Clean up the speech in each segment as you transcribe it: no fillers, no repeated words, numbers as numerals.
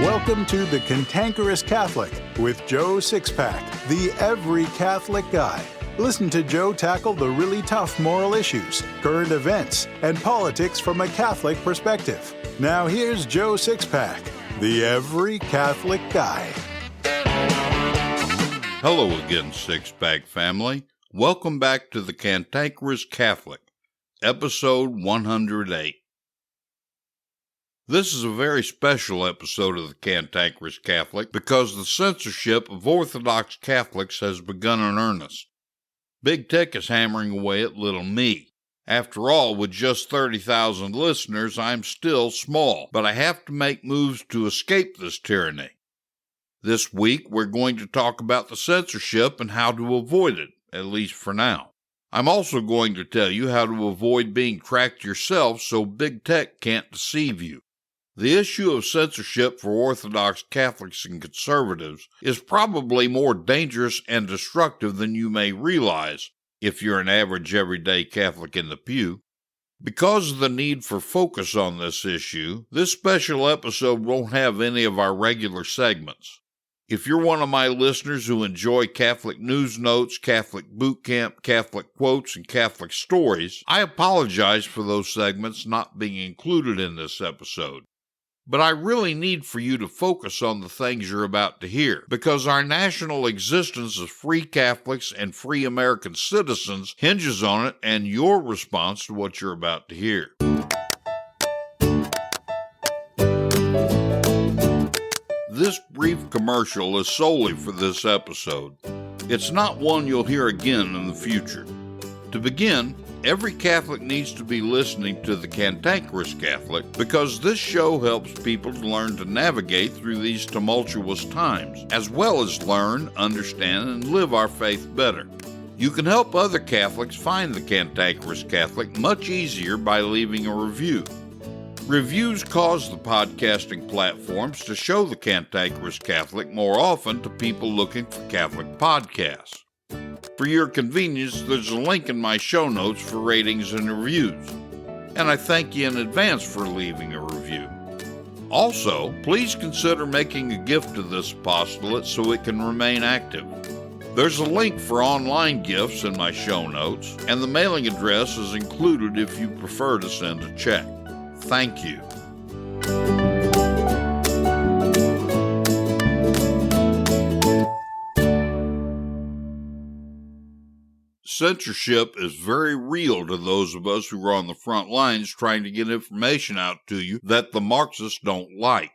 Welcome to the Cantankerous Catholic with Joe Sixpack, the every Catholic guy. Listen to Joe tackle the really tough moral issues, current events, and politics from a Catholic perspective. Now here's Joe Sixpack, the every Catholic guy. Hello again, Sixpack family. Welcome back to the Cantankerous Catholic, episode 108. This is a very special episode of the Cantankerous Catholic because the censorship of orthodox Catholics has begun in earnest. Big Tech is hammering away at little me. After all, with just 30,000 listeners, I'm still small, but I have to make moves to escape this tyranny. This week, we're going to talk about the censorship and how to avoid it, at least for now. I'm also going to tell you how to avoid being tracked yourself so Big Tech can't deceive you. The issue of censorship for Orthodox Catholics and conservatives is probably more dangerous and destructive than you may realize if you're an average everyday Catholic in the pew. Because of the need for focus on this issue, this special episode won't have any of our regular segments. If you're one of my listeners who enjoy Catholic news notes, Catholic boot camp, Catholic quotes, and Catholic stories, I apologize for those segments not being included in this episode. But I really need for you to focus on the things you're about to hear, because our national existence as free Catholics and free American citizens hinges on it and your response to what you're about to hear. This brief commercial is solely for this episode. It's not one you'll hear again in the future. To begin, every Catholic needs to be listening to the Cantankerous Catholic because this show helps people to learn to navigate through these tumultuous times, as well as learn, understand, and live our faith better. You can help other Catholics find the Cantankerous Catholic much easier by leaving a review. Reviews cause the podcasting platforms to show the Cantankerous Catholic more often to people looking for Catholic podcasts. For your convenience, there's a link in my show notes for ratings and reviews. And I thank you in advance for leaving a review. Also, please consider making a gift to this apostolate so it can remain active. There's a link for online gifts in my show notes, and the mailing address is included if you prefer to send a check. Thank you. Censorship is very real to those of us who are on the front lines trying to get information out to you that the Marxists don't like.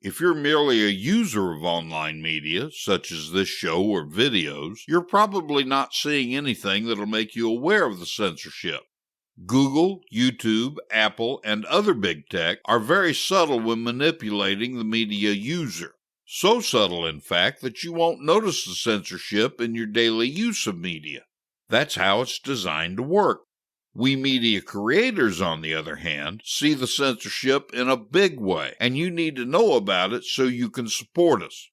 If you're merely a user of online media, such as this show or videos, you're probably not seeing anything that'll make you aware of the censorship. Google, YouTube, Apple, and other big tech are very subtle when manipulating the media user. So subtle, in fact, that you won't notice the censorship in your daily use of media. That's how it's designed to work. We media creators, on the other hand, see the censorship in a big way, and you need to know about it so you can support us.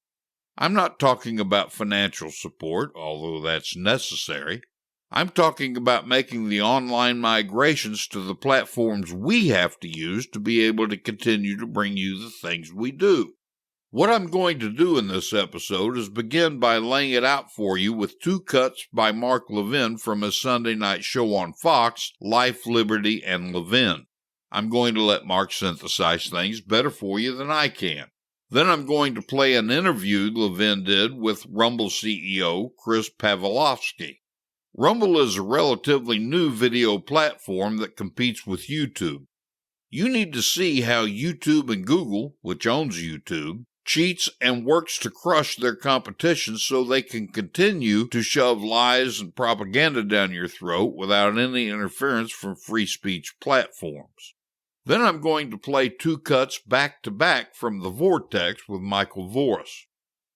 I'm not talking about financial support, although that's necessary. I'm talking about making the online migrations to the platforms we have to use to be able to continue to bring you the things we do. What I'm going to do in this episode is begin by laying it out for you with two cuts by Mark Levin from his Sunday night show on Fox, Life, Liberty, and Levin. I'm going to let Mark synthesize things better for you than I can. Then I'm going to play an interview Levin did with Rumble CEO Chris Pavlovsky. Rumble is a relatively new video platform that competes with YouTube. You need to see how YouTube and Google, which owns YouTube, cheats and works to crush their competition so they can continue to shove lies and propaganda down your throat without any interference from free speech platforms. Then I'm going to play two cuts back-to-back from The Vortex with Michael Voris.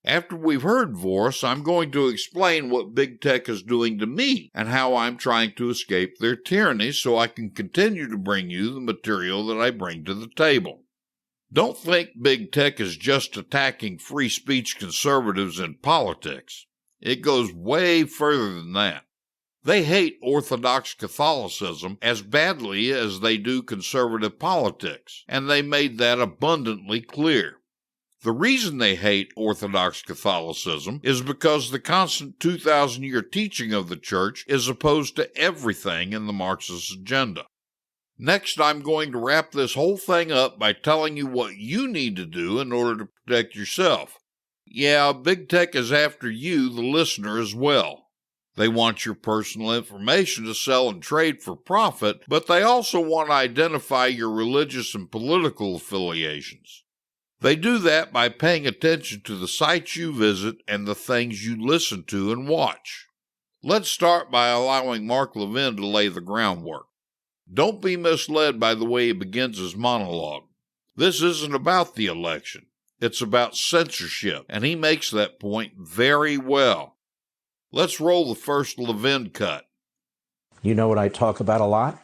After we've heard Voris, I'm going to explain what Big Tech is doing to me and how I'm trying to escape their tyranny so I can continue to bring you the material that I bring to the table. Don't think Big Tech is just attacking free speech conservatives in politics. It goes way further than that. They hate orthodox Catholicism as badly as they do conservative politics, and they made that abundantly clear. The reason they hate Orthodox Catholicism is because the constant 2,000-year teaching of the Church is opposed to everything in the Marxist agenda. Next, I'm going to wrap this whole thing up by telling you what you need to do in order to protect yourself. Yeah, Big Tech is after you, the listener, as well. They want your personal information to sell and trade for profit, but they also want to identify your religious and political affiliations. They do that by paying attention to the sites you visit and the things you listen to and watch. Let's start by allowing Mark Levin to lay the groundwork. Don't be misled by the way he begins his monologue. This isn't about the election. It's about censorship, and he makes that point very well. Let's roll the first Levin cut. You know what I talk about a lot?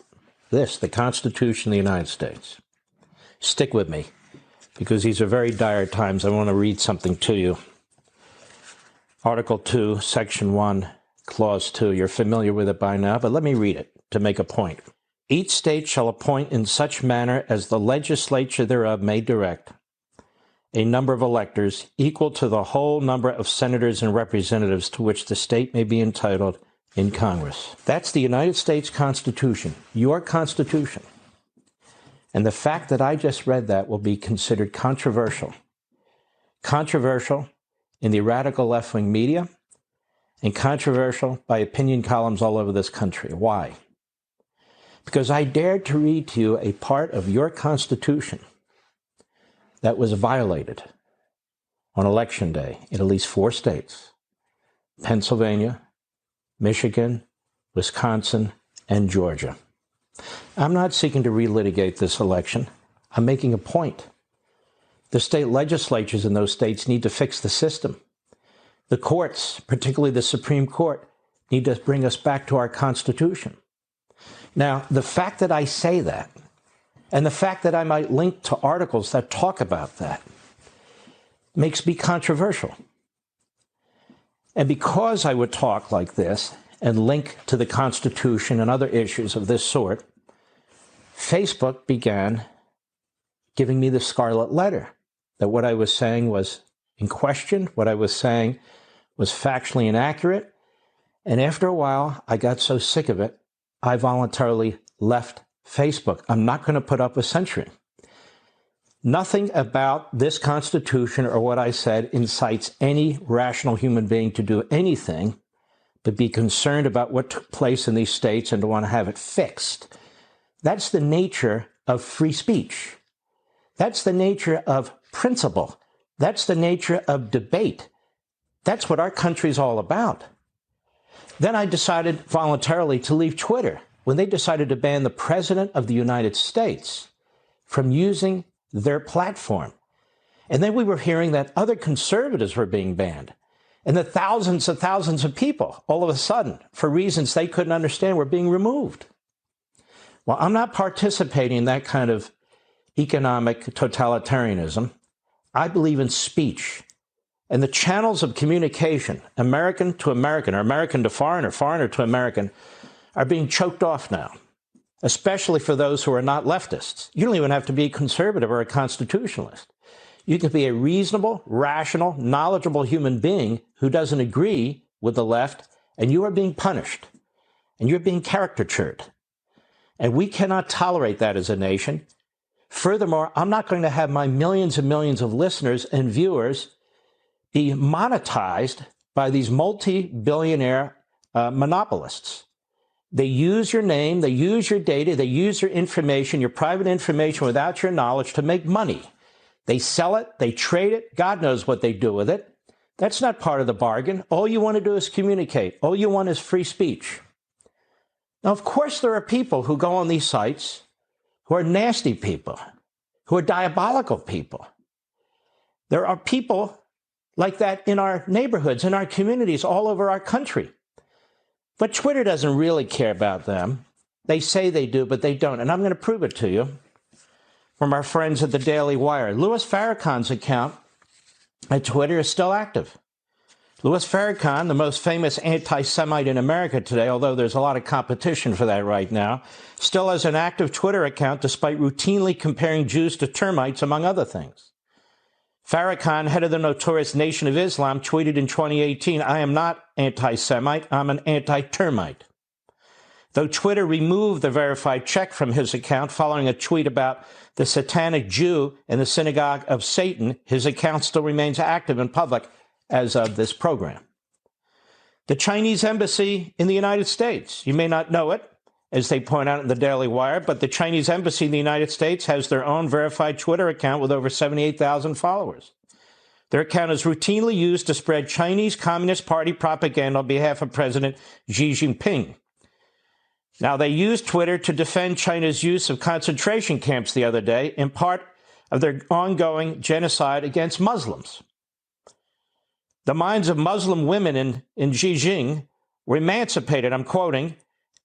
This, the Constitution of the United States. Stick with me, because these are very dire times. I want to read something to you. Article 2, Section 1, Clause 2. You're familiar with it by now, but let me read it to make a point. Each state shall appoint in such manner as the legislature thereof may direct a number of electors equal to the whole number of senators and representatives to which the state may be entitled in Congress. That's the United States Constitution, your Constitution. And the fact that I just read that will be considered controversial. Controversial in the radical left-wing media and controversial by opinion columns all over this country. Why? Because I dared to read to you a part of your Constitution that was violated on Election Day in at least 4 states: Pennsylvania, Michigan, Wisconsin, and Georgia. I'm not seeking to relitigate this election. I'm making a point. The state legislatures in those states need to fix the system. The courts, particularly the Supreme Court, need to bring us back to our Constitution. Now, the fact that I say that, and the fact that I might link to articles that talk about that, makes me controversial. And because I would talk like this and link to the Constitution and other issues of this sort, Facebook began giving me the scarlet letter, that what I was saying was in question, what I was saying was factually inaccurate. And after a while, I got so sick of it, I voluntarily left Facebook. I'm not going to put up with censoring. Nothing about this Constitution or what I said incites any rational human being to do anything but be concerned about what took place in these states and to want to have it fixed. That's the nature of free speech. That's the nature of principle. That's the nature of debate. That's what our country's all about. Then I decided voluntarily to leave Twitter when they decided to ban the President of the United States from using their platform. And then we were hearing that other conservatives were being banned, and that thousands of people, all of a sudden, for reasons they couldn't understand, were being removed. Well, I'm not participating in that kind of economic totalitarianism. I believe in speech. And the channels of communication, American to American, or American to foreign, or foreigner to American, are being choked off now, especially for those who are not leftists. You don't even have to be a conservative or a constitutionalist. You can be a reasonable, rational, knowledgeable human being who doesn't agree with the left, and you are being punished, and you're being caricatured. And we cannot tolerate that as a nation. Furthermore, I'm not going to have my millions and millions of listeners and viewers be monetized by these multi-billionaire monopolists. They use your name, they use your data, they use your information, your private information without your knowledge to make money. They sell it, they trade it, God knows what they do with it. That's not part of the bargain. All you want to do is communicate. All you want is free speech. Now, of course, there are people who go on these sites who are nasty people, who are diabolical people. There are people like that in our neighborhoods, in our communities, all over our country. But Twitter doesn't really care about them. They say they do, but they don't. And I'm going to prove it to you from our friends at the Daily Wire. Louis Farrakhan's account at Twitter is still active. Louis Farrakhan, the most famous anti-Semite in America today, although there's a lot of competition for that right now, still has an active Twitter account despite routinely comparing Jews to termites, among other things. Farrakhan, head of the notorious Nation of Islam, tweeted in 2018, "I am not anti-Semite, I'm an anti-termite." Though Twitter removed the verified check from his account following a tweet about the satanic Jew in the synagogue of Satan, his account still remains active in public as of this program. The Chinese embassy in the United States, you may not know it, as they point out in the Daily Wire, but the Chinese embassy in the United States has their own verified Twitter account with over 78,000 followers. Their account is routinely used to spread Chinese Communist Party propaganda on behalf of President Xi Jinping. Now, they used Twitter to defend China's use of concentration camps the other day, in part of their ongoing genocide against Muslims. The minds of Muslim women in Xinjiang were emancipated, I'm quoting,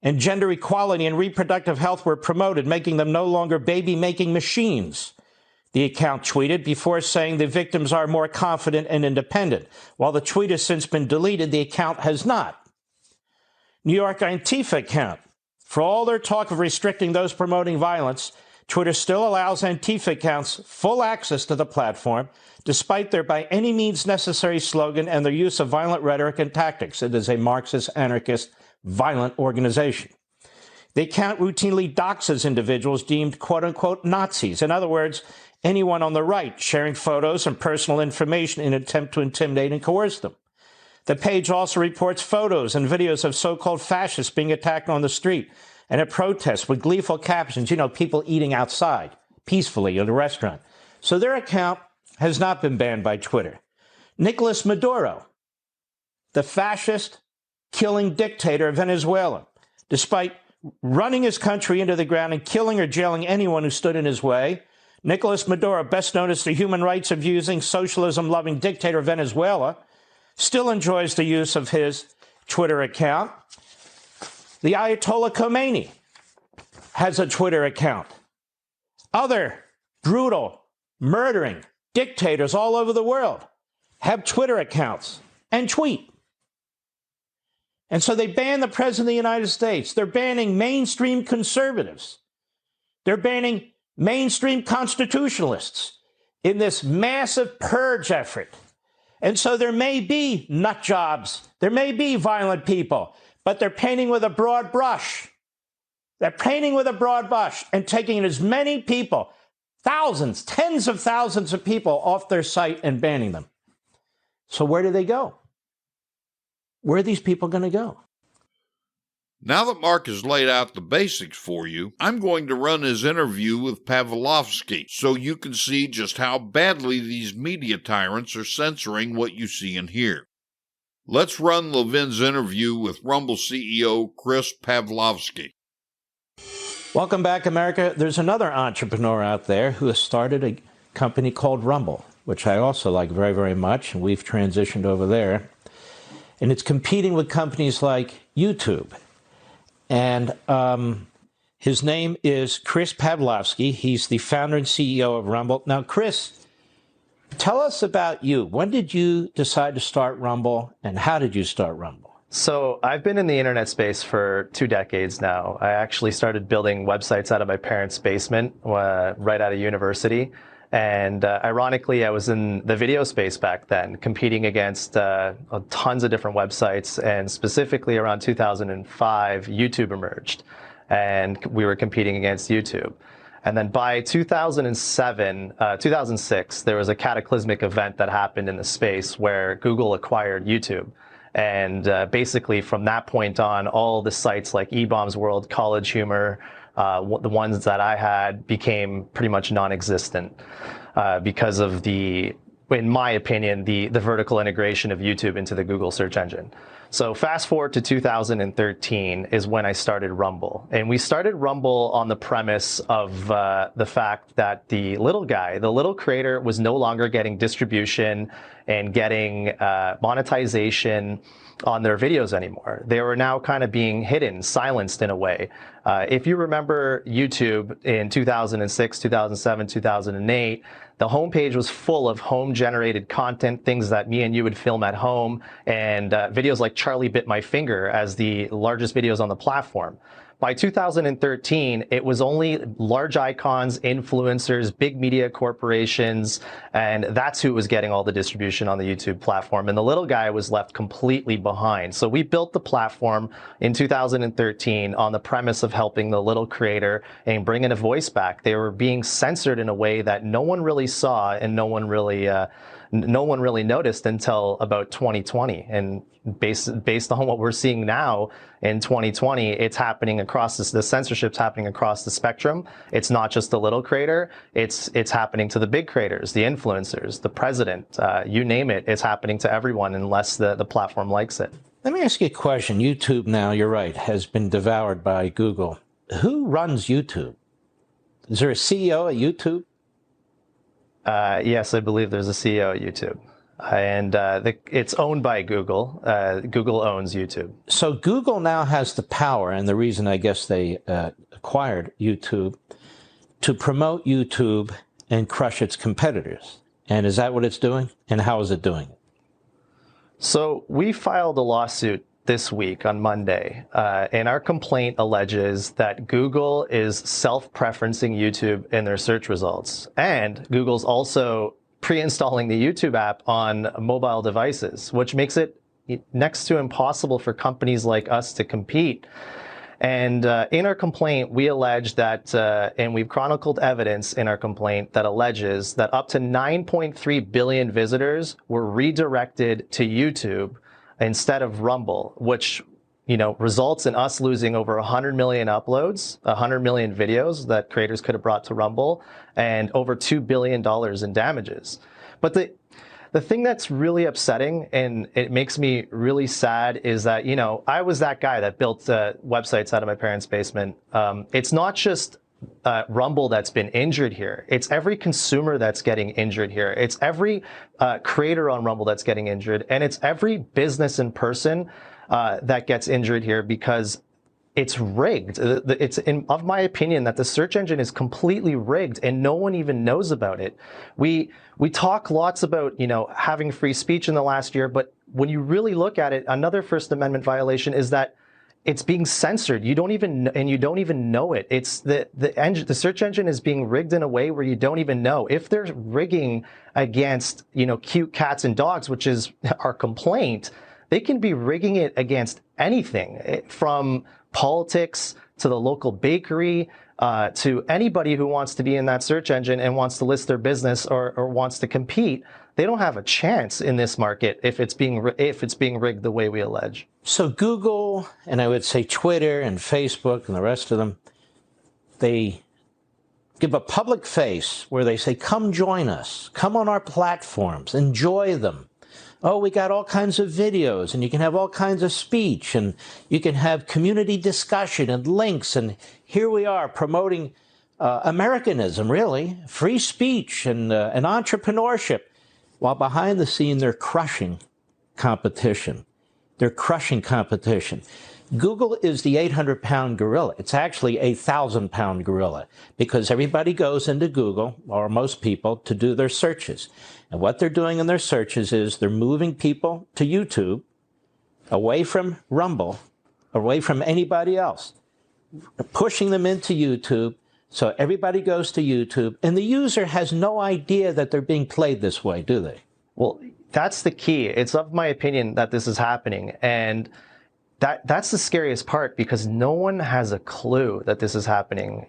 and gender equality and reproductive health were promoted, making them no longer baby-making machines, the account tweeted, before saying the victims are more confident and independent. While the tweet has since been deleted, the account has not. New York Antifa account. For all their talk of restricting those promoting violence, Twitter still allows Antifa accounts full access to the platform, despite their by any means necessary slogan and their use of violent rhetoric and tactics. It is a Marxist, anarchist, violent organization. The account routinely doxes individuals deemed quote-unquote Nazis. In other words, anyone on the right sharing photos and personal information in an attempt to intimidate and coerce them. The page also reports photos and videos of so-called fascists being attacked on the street and at protests with gleeful captions, people eating outside peacefully at a restaurant. So their account has not been banned by Twitter. Nicolas Maduro, the fascist killing dictator of Venezuela, despite running his country into the ground and killing or jailing anyone who stood in his way, Nicolas Maduro, best known as the human rights abusing, socialism-loving dictator of Venezuela, still enjoys the use of his Twitter account. The Ayatollah Khomeini has a Twitter account. Other brutal, murdering dictators all over the world have Twitter accounts and tweet. And so they ban the President of the United States. They're banning mainstream conservatives. They're banning mainstream constitutionalists in this massive purge effort. And so there may be nut jobs, there may be violent people, but they're painting with a broad brush. They're painting with a broad brush and taking as many people, thousands, tens of thousands of people off their site and banning them. So where do they go? Where are these people going to go? Now that Mark has laid out the basics for you, I'm going to run his interview with Pavlovsky so you can see just how badly these media tyrants are censoring what you see and hear. Let's run Levin's interview with Rumble CEO Chris Pavlovsky. Welcome back, America. There's another entrepreneur out there who has started a company called Rumble, which I also like very, very much, and we've transitioned over there. And it's competing with companies like YouTube. And his name is Chris Pavlovsky. He's the founder and CEO of Rumble. Now, Chris, tell us about you. When did you decide to start Rumble, and how did you start Rumble? So I've been in the internet space for 2 decades now. I actually started building websites out of my parents' basement right out of university. And ironically, I was in the video space back then, competing against tons of different websites. And specifically around 2005, YouTube emerged. And we were competing against YouTube. And then by 2006, there was a cataclysmic event that happened in the space where Google acquired YouTube. And basically from that point on, all the sites like eBaum's World, College Humor, the ones that I had became pretty much non-existent because of in my opinion, the vertical integration of YouTube into the Google search engine. So fast forward to 2013 is when I started Rumble. And we started Rumble on the premise of the fact that the little guy, the little creator, was no longer getting distribution and getting monetization on their videos anymore. They were now kind of being hidden, silenced in a way. If you remember YouTube in 2006, 2007, 2008, the homepage was full of home-generated content, things that me and you would film at home, and videos like Charlie Bit My Finger as the largest videos on the platform. By 2013, it was only large icons, influencers, big media corporations, and that's who was getting all the distribution on the YouTube platform. And the little guy was left completely behind. So we built the platform in 2013 on the premise of helping the little creator and bringing a voice back. They were being censored in a way that no one really saw and no one really noticed until about 2020. And based on what we're seeing now in 2020, it's happening across the censorship's happening across the spectrum. It's not just the little creator. It's happening to the big creators, the influencers, the president, you name it. It's happening to everyone unless the platform likes it. Let me ask you a question. YouTube now, you're right, has been devoured by Google. Who runs YouTube? Is there a CEO at YouTube? Yes, I believe there's a CEO at YouTube. And it's owned by Google. Google owns YouTube. So Google now has the power, and the reason I guess they acquired YouTube, to promote YouTube and crush its competitors. And is that what it's doing? And how is it doing it? So we filed a lawsuit this week on Monday, and our complaint alleges that Google is self-preferencing YouTube in their search results. And Google's also pre-installing the YouTube app on mobile devices, which makes it next to impossible for companies like us to compete. And in our complaint, we allege that, and we've chronicled evidence in our complaint that alleges that up to 9.3 billion visitors were redirected to YouTube instead of Rumble, which results in us losing over 100 million uploads, 100 million videos that creators could have brought to Rumble, and over $2 billion in damages. But the thing that's really upsetting, and it makes me really sad, is that, I was that guy that built websites out of my parents' basement. It's not just Rumble that's been injured here. It's every consumer that's getting injured here. It's every creator on Rumble that's getting injured. And it's every business and person that gets injured here because it's rigged. It's of my opinion that the search engine is completely rigged and no one even knows about it. We talk lots about, having free speech in the last year, but when you really look at it, another First Amendment violation is that it's being censored. You don't even know it. It's the search engine is being rigged in a way where you don't even know. If they're rigging against, cute cats and dogs, which is our complaint, they can be rigging it against anything from politics to the local bakery, to anybody who wants to be in that search engine and wants to list their business or wants to compete. They don't have a chance in this market if it's being rigged the way we allege. So Google, and I would say Twitter and Facebook and the rest of them, they give a public face where they say, come join us, come on our platforms, enjoy them. Oh, we got all kinds of videos, and you can have all kinds of speech, and you can have community discussion and links, and here we are promoting Americanism, really, free speech and entrepreneurship, while behind the scene they're crushing competition. They're crushing competition. Google is the 800-pound gorilla. It's actually a 1,000-pound gorilla because everybody goes into Google, or most people, to do their searches. And what they're doing in their searches is they're moving people to YouTube, away from Rumble, away from anybody else, pushing them into YouTube. So everybody goes to YouTube, and the user has no idea that they're being played this way, do they? Well, that's the key. It's of my opinion that this is happening. And that's the scariest part because no one has a clue that this is happening.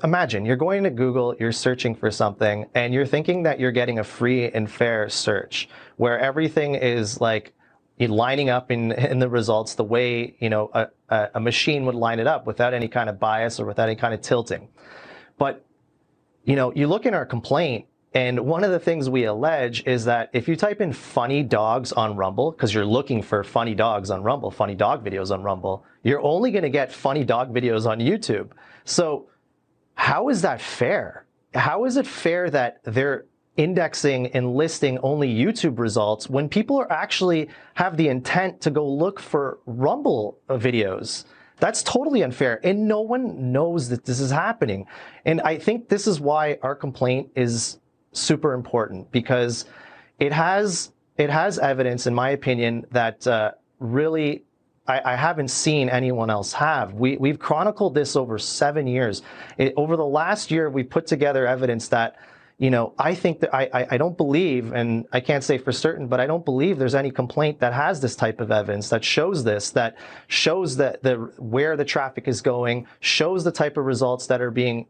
Imagine you're going to Google, you're searching for something, and you're thinking that you're getting a free and fair search where everything is like lining up in the results the way a machine would line it up without any kind of bias or without any kind of tilting. But you look in our complaint, and one of the things we allege is that if you type in funny dogs on Rumble, because you're looking for funny dogs on Rumble, funny dog videos on Rumble, you're only going to get funny dog videos on YouTube. So how is that fair? How is it fair that they're indexing and listing only YouTube results when people are actually have the intent to go look for Rumble videos? That's totally unfair, and no one knows that this is happening. And I think this is why our complaint is super important, because it has evidence, in my opinion, that really I haven't seen anyone else have. We've chronicled this over 7 years. Over the last year, we put together evidence that, I think that I don't believe, and I can't say for certain, but I don't believe there's any complaint that has this type of evidence that shows this, that shows that where the traffic is going, shows the type of results that are being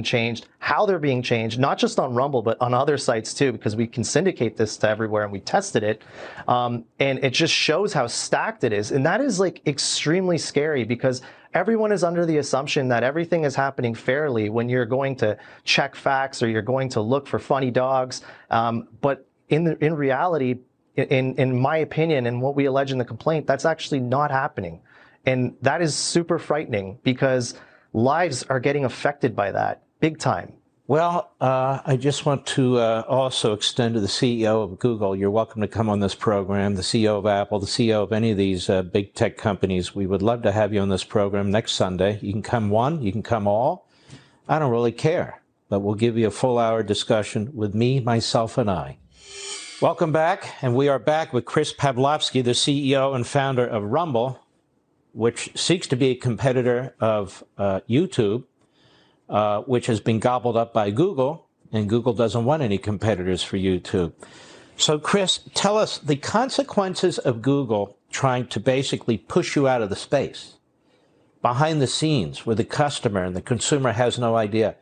changed, how they're being changed, not just on Rumble, but on other sites too, because we can syndicate this to everywhere and we tested it. And it just shows how stacked it is. And that is like extremely scary, because everyone is under the assumption that everything is happening fairly when you're going to check facts or you're going to look for funny dogs. But in reality, in my opinion, and what we allege in the complaint, that's actually not happening. And that is super frightening, because lives are getting affected by that big time. Well, I just want to also extend to the CEO of Google, you're welcome to come on this program, the CEO of Apple, the CEO of any of these big tech companies. We would love to have you on this program next Sunday. You can come one, you can come all. I don't really care, but we'll give you a full hour discussion with me, myself, and I. Welcome back, and we are back with Chris Pavlovsky, the CEO and founder of Rumble, which seeks to be a competitor of YouTube, which has been gobbled up by Google, and Google doesn't want any competitors for YouTube. So, Chris, tell us the consequences of Google trying to basically push you out of the space, behind the scenes, where the customer and the consumer has no idea.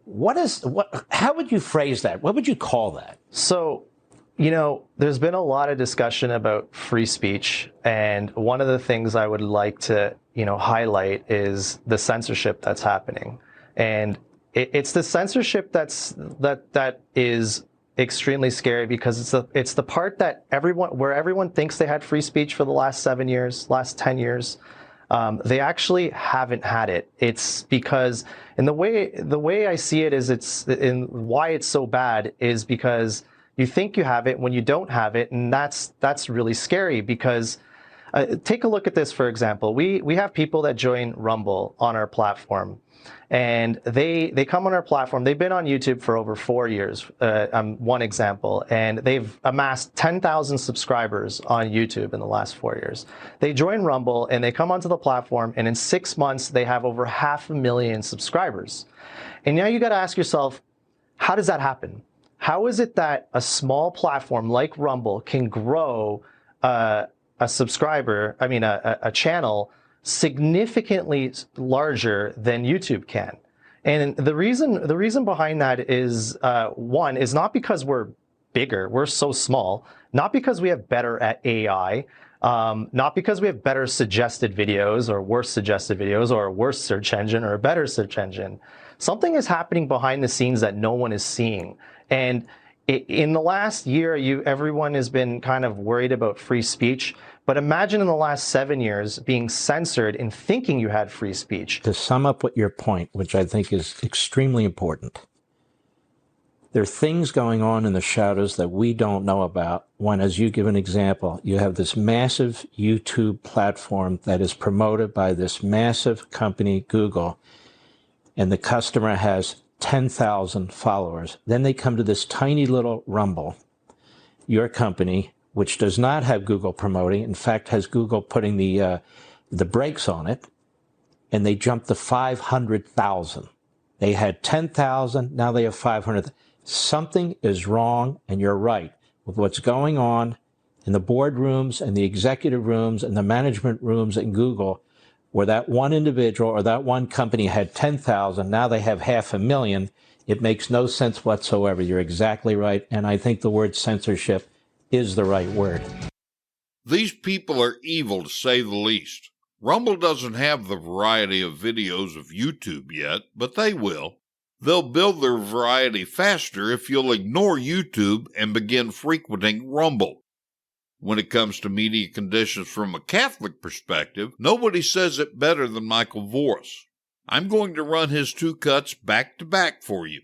How would you phrase that? What would you call that? So, there's been a lot of discussion about free speech, and one of the things I would like to, highlight is the censorship that's happening. And it's the censorship that is extremely scary, because it's the part that everyone thinks they had free speech for the last 7 years, last 10 years. They actually haven't had it. It's because, and the way I see it is, why it's so bad is because you think you have it when you don't have it, and that's really scary. Because take a look at this, for example. We have people that join Rumble on our platform, and they come on our platform. They've been on YouTube for over 4 years. One example, and they've amassed 10,000 subscribers on YouTube in the last 4 years. They join Rumble and they come onto the platform, and in 6 months they have over 500,000 subscribers. And now you got to ask yourself, how does that happen? How is it that a small platform like Rumble can grow a channel significantly larger than YouTube can? And the reason behind that is, one, is not because we're bigger, we're so small, not because we have better at AI, not because we have better suggested videos or worse suggested videos or a worse search engine or a better search engine. Something is happening behind the scenes that no one is seeing. And in the last year, everyone has been kind of worried about free speech. But imagine in the last 7 years being censored and thinking you had free speech. To sum up what your point, which I think is extremely important, there are things going on in the shadows that we don't know about. When, as you give an example, you have this massive YouTube platform that is promoted by this massive company, Google, and the customer has 10,000 followers. Then they come to this tiny little Rumble, your company, which does not have Google promoting, in fact has Google putting the brakes on it, and they jumped to 500,000. They had 10,000, now they have 500. Something is wrong, and you're right, with what's going on in the boardrooms and the executive rooms and the management rooms in Google, where that one individual or that one company had 10,000, now they have 500,000. It makes no sense whatsoever. You're exactly right, and I think the word censorship is the right word. These people are evil, to say the least. Rumble doesn't have the variety of videos of YouTube yet, but they will. They'll build their variety faster if you'll ignore YouTube and begin frequenting Rumble. When it comes to media conditions from a Catholic perspective, nobody says it better than Michael Voris. I'm going to run his two cuts back to back for you.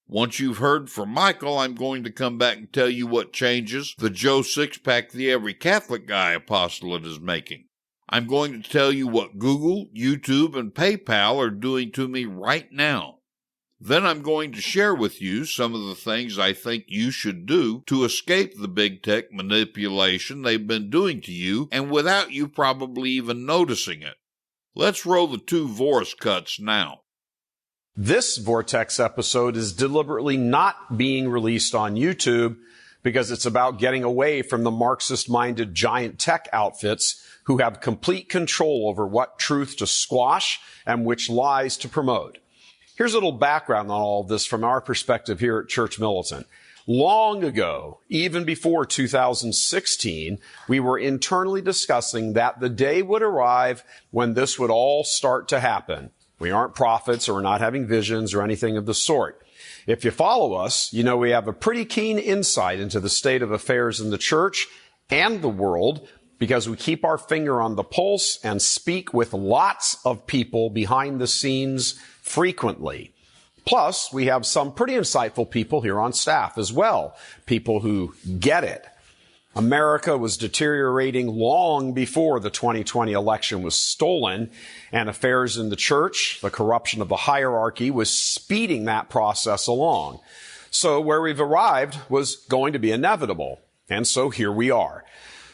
Once you've heard from Michael, I'm going to come back and tell you what changes the Joe Sixpack, the Every Catholic Guy Apostolate is making. I'm going to tell you what Google, YouTube, and PayPal are doing to me right now. Then I'm going to share with you some of the things I think you should do to escape the big tech manipulation they've been doing to you, and without you probably even noticing it. Let's roll the 2 Vorus cuts now. This Vortex episode is deliberately not being released on YouTube because it's about getting away from the Marxist-minded giant tech outfits who have complete control over what truth to squash and which lies to promote. Here's a little background on all of this from our perspective here at Church Militant. Long ago, even before 2016, we were internally discussing that the day would arrive when this would all start to happen. We aren't prophets or we're not having visions or anything of the sort. If you follow us, you know we have a pretty keen insight into the state of affairs in the church and the world because we keep our finger on the pulse and speak with lots of people behind the scenes frequently. Plus, we have some pretty insightful people here on staff as well, people who get it. America was deteriorating long before the 2020 election was stolen, and affairs in the church, the corruption of the hierarchy, was speeding that process along. So where we've arrived was going to be inevitable, and so here we are.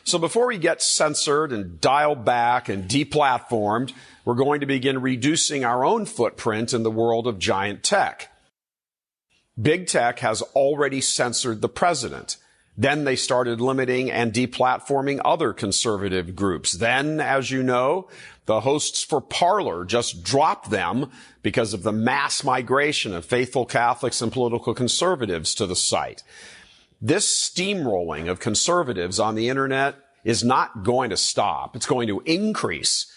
So before we get censored and dialed back and deplatformed, we're going to begin reducing our own footprint in the world of giant tech. Big tech has already censored the president. Then they started limiting and deplatforming other conservative groups. Then, as you know, the hosts for Parler just dropped them because of the mass migration of faithful Catholics and political conservatives to the site. This steamrolling of conservatives on the internet is not going to stop. It's going to increase.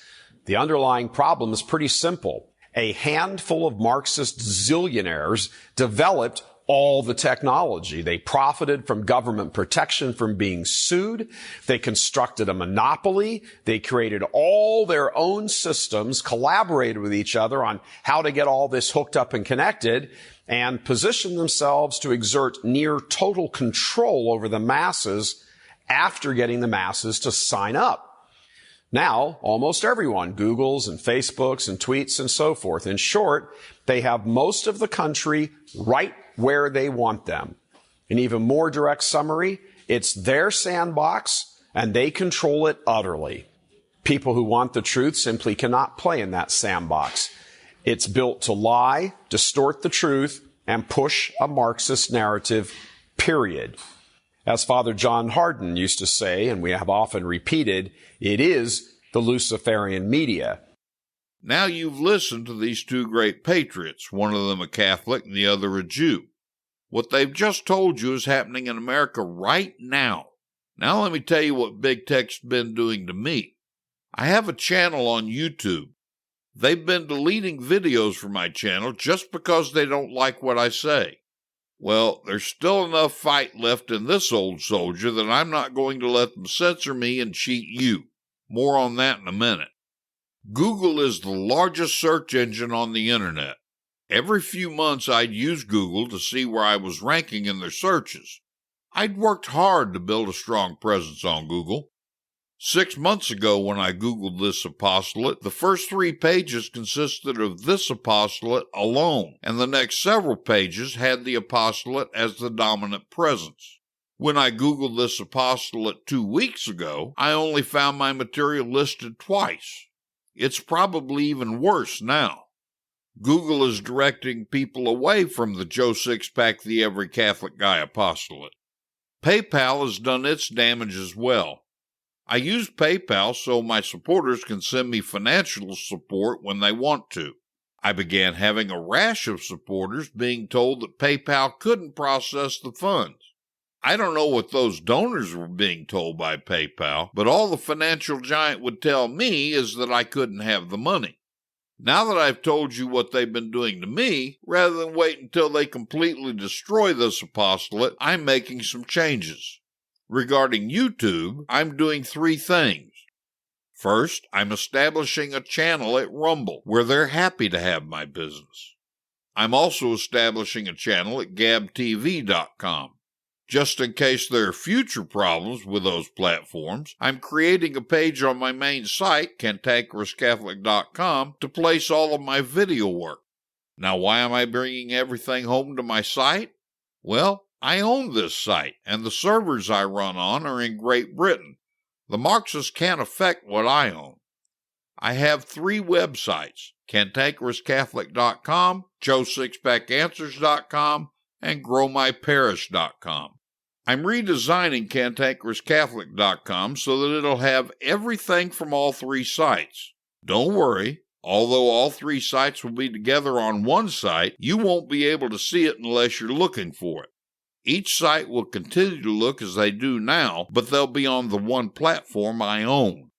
The underlying problem is pretty simple. A handful of Marxist zillionaires developed all the technology. They profited from government protection from being sued. They constructed a monopoly. They created all their own systems, collaborated with each other on how to get all this hooked up and connected, and positioned themselves to exert near total control over the masses after getting the masses to sign up. Now, almost everyone Googles and Facebooks and tweets and so forth. In short, they have most of the country right where they want them. An even more direct summary, it's their sandbox and they control it utterly. People who want the truth simply cannot play in that sandbox. It's built to lie, distort the truth, and push a Marxist narrative, period. As Father John Hardin used to say, and we have often repeated, it is the Luciferian media. Now you've listened to these 2 great patriots, one of them a Catholic and the other a Jew. What they've just told you is happening in America right now. Now let me tell you what big tech's been doing to me. I have a channel on YouTube. They've been deleting videos from my channel just because they don't like what I say. Well, there's still enough fight left in this old soldier that I'm not going to let them censor me and cheat you. More on that in a minute. Google is the largest search engine on the internet. Every few months I'd use Google to see where I was ranking in their searches. I'd worked hard to build a strong presence on Google. 6 months ago when I Googled this apostolate, the first 3 pages consisted of this apostolate alone, and the next several pages had the apostolate as the dominant presence. When I Googled this apostolate 2 weeks ago, I only found my material listed twice. It's probably even worse now. Google is directing people away from the Joe Sixpack, the Every Catholic Guy apostolate. PayPal has done its damage as well. I use PayPal so my supporters can send me financial support when they want to. I began having a rash of supporters being told that PayPal couldn't process the funds. I don't know what those donors were being told by PayPal, but all the financial giant would tell me is that I couldn't have the money. Now that I've told you what they've been doing to me, rather than wait until they completely destroy this apostolate, I'm making some changes. Regarding YouTube, I'm doing 3 things. First, I'm establishing a channel at Rumble, where they're happy to have my business. I'm also establishing a channel at gabtv.com. Just in case there are future problems with those platforms, I'm creating a page on my main site, CantankerousCatholic.com, to place all of my video work. Now, why am I bringing everything home to my site? Well, I own this site, and the servers I run on are in Great Britain. The Marxists can't affect what I own. I have 3 websites, CantankerousCatholic.com, JoeSixpackAnswers.com, and GrowMyParish.com. I'm redesigning CantankerousCatholic.com so that it'll have everything from all 3 sites. Don't worry, although all 3 sites will be together on one site, you won't be able to see it unless you're looking for it. Each site will continue to look as they do now, but they'll be on the one platform I own.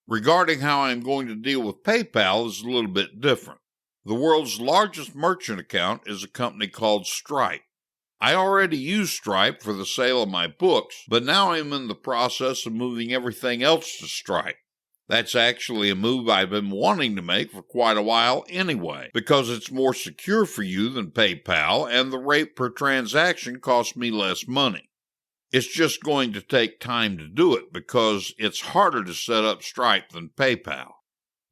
Regarding how I'm going to deal with PayPal is a little bit different. The world's largest merchant account is a company called Stripe. I already use Stripe for the sale of my books, but now I'm in the process of moving everything else to Stripe. That's actually a move I've been wanting to make for quite a while anyway, because it's more secure for you than PayPal, and the rate per transaction costs me less money. It's just going to take time to do it because it's harder to set up Stripe than PayPal.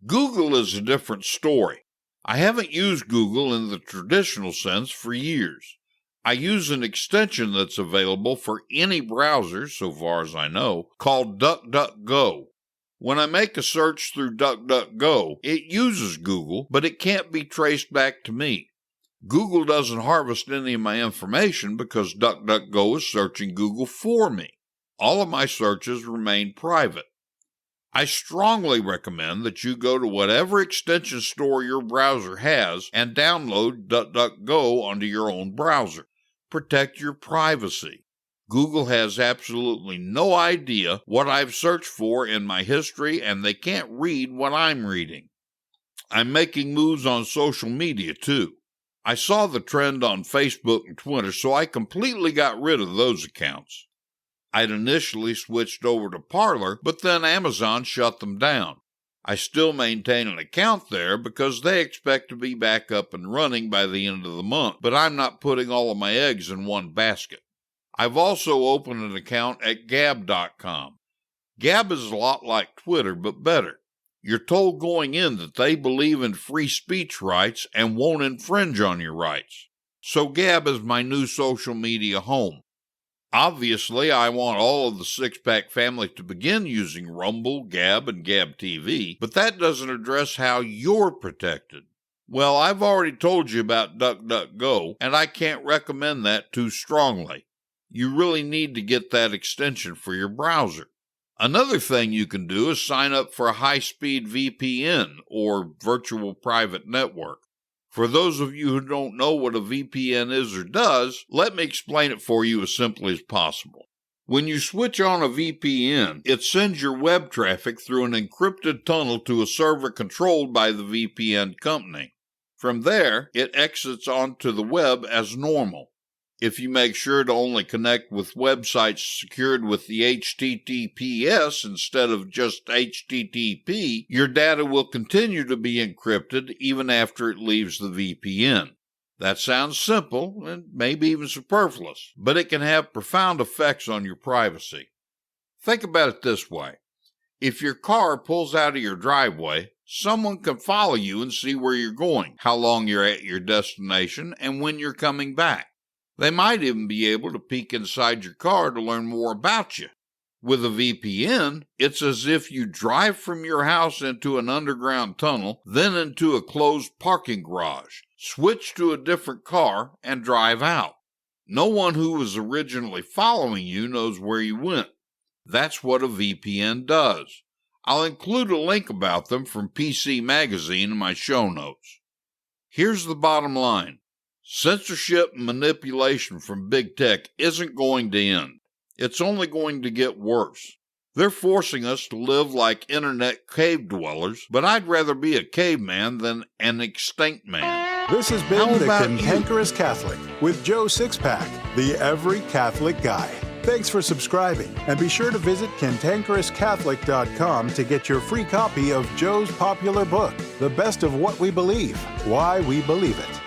Google is a different story. I haven't used Google in the traditional sense for years. I use an extension that's available for any browser, so far as I know, called DuckDuckGo. When I make a search through DuckDuckGo, it uses Google, but it can't be traced back to me. Google doesn't harvest any of my information because DuckDuckGo is searching Google for me. All of my searches remain private. I strongly recommend that you go to whatever extension store your browser has and download DuckDuckGo onto your own browser. Protect your privacy. Google has absolutely no idea what I've searched for in my history, and they can't read what I'm reading. I'm making moves on social media, too. I saw the trend on Facebook and Twitter, so I completely got rid of those accounts. I'd initially switched over to Parler, but then Amazon shut them down. I still maintain an account there because they expect to be back up and running by the end of the month, but I'm not putting all of my eggs in one basket. I've also opened an account at Gab.com. Gab is a lot like Twitter, but better. You're told going in that they believe in free speech rights and won't infringe on your rights. So Gab is my new social media home. Obviously, I want all of the Sixpack family to begin using Rumble, Gab, and Gab TV, but that doesn't address how you're protected. Well, I've already told you about DuckDuckGo, and I can't recommend that too strongly. You really need to get that extension for your browser. Another thing you can do is sign up for a high-speed VPN, or virtual private network. For those of you who don't know what a VPN is or does, let me explain it for you as simply as possible. When you switch on a VPN, it sends your web traffic through an encrypted tunnel to a server controlled by the VPN company. From there, it exits onto the web as normal. If you make sure to only connect with websites secured with the HTTPS instead of just HTTP, your data will continue to be encrypted even after it leaves the VPN. That sounds simple and maybe even superfluous, but it can have profound effects on your privacy. Think about it this way. If your car pulls out of your driveway, someone can follow you and see where you're going, how long you're at your destination, and when you're coming back. They might even be able to peek inside your car to learn more about you. With a VPN, it's as if you drive from your house into an underground tunnel, then into a closed parking garage, switch to a different car, and drive out. No one who was originally following you knows where you went. That's what a VPN does. I'll include a link about them from PC Magazine in my show notes. Here's the bottom line. Censorship and manipulation from big tech isn't going to end. It's only going to get worse. They're forcing us to live like internet cave dwellers, but I'd rather be a caveman than an extinct man. This has been the Cantankerous Catholic with Joe Sixpack, the Every Catholic Guy. Thanks for subscribing, and be sure to visit CantankerousCatholic.com to get your free copy of Joe's popular book, The Best of What We Believe, Why We Believe It.